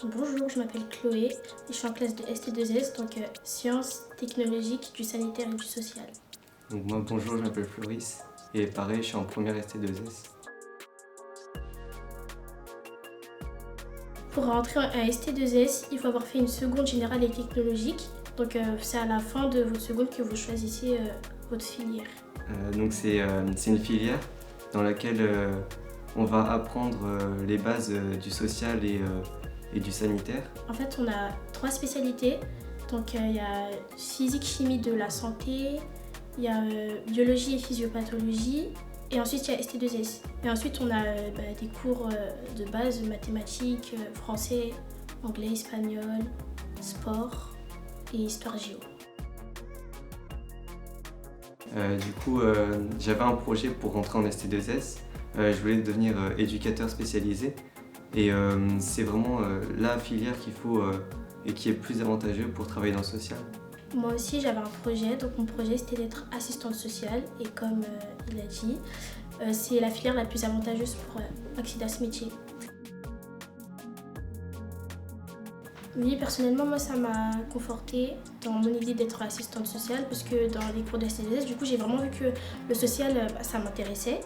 Bonjour, je m'appelle Chloé et je suis en classe de ST2S, donc sciences technologiques du sanitaire et du social. Donc moi bonjour, je m'appelle Floris et pareil, je suis en première ST2S. Pour rentrer à ST2S, il faut avoir fait une seconde générale et technologique. Donc c'est à la fin de votre seconde que vous choisissez votre filière. Donc c'est une filière dans laquelle on va apprendre les bases du social et du sanitaire. En fait, on a 3 spécialités. Donc il y a physique, chimie de la santé, il y a biologie et physiopathologie, et ensuite il y a ST2S. Et ensuite on a des cours de base, mathématiques, français, anglais, espagnol, sport et histoire géo. J'avais un projet pour rentrer en ST2S. Je voulais devenir éducateur spécialisé et c'est vraiment la filière qu'il faut et qui est le plus avantageux pour travailler dans le social. Moi aussi j'avais un projet, donc mon projet c'était d'être assistante sociale et comme il a dit, c'est la filière la plus avantageuse pour accéder à ce métier. Oui, personnellement, moi, ça m'a confortée dans mon idée d'être assistante sociale parce que dans les cours de STDS, du coup, j'ai vraiment vu que le social, ça m'intéressait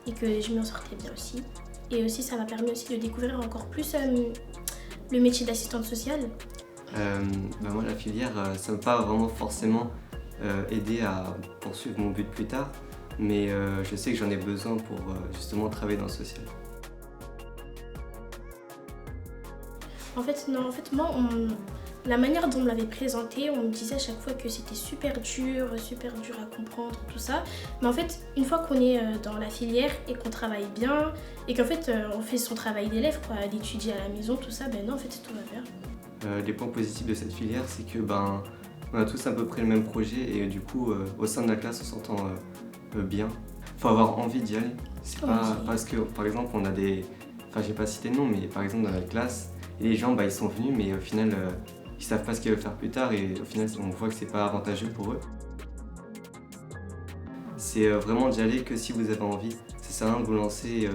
et que je m'en sortais bien aussi. Et aussi, ça m'a permis aussi de découvrir encore plus le métier d'assistante sociale. Moi, la filière, ça ne m'a pas vraiment forcément aidé à poursuivre mon but plus tard, mais je sais que j'en ai besoin pour justement travailler dans le social. En fait, non, en fait, moi, la manière dont on me l'avait présenté, on me disait à chaque fois que c'était super dur à comprendre, tout ça. Mais en fait, une fois qu'on est dans la filière et qu'on travaille bien, et qu'en fait, on fait son travail d'élève, quoi, d'étudier à la maison, tout ça, ben non, en fait, tout va bien. Les points positifs de cette filière, c'est que on a tous à peu près le même projet et du coup, au sein de la classe, on s'entend bien. Faut avoir envie d'y aller. C'est pas parce que, par exemple, on a des... Enfin, j'ai pas cité de nom, mais par exemple, dans la classe, et les gens, ils sont venus, mais au final, ils savent pas ce qu'ils veulent faire plus tard et au final, on voit que c'est pas avantageux pour eux. C'est vraiment d'y aller que si vous avez envie. Ça sert à rien de vous lancer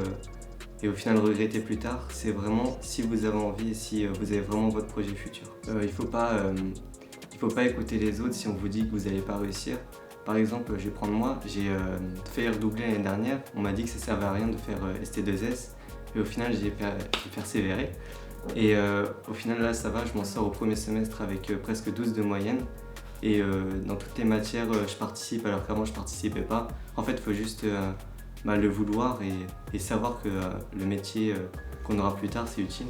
et au final regretter plus tard. C'est vraiment si vous avez envie et si vous avez vraiment votre projet futur. Il faut pas écouter les autres si on vous dit que vous n'allez pas réussir. Par exemple, je vais prendre moi, j'ai fait redoubler l'année dernière. On m'a dit que ça servait à rien de faire ST2S et au final, j'ai persévéré. Et au final, là, ça va, je m'en sors au premier semestre avec presque 12 de moyenne. Et dans toutes les matières, je participe alors qu'avant, je participais pas. En fait, il faut juste le vouloir et savoir que le métier qu'on aura plus tard, c'est utile.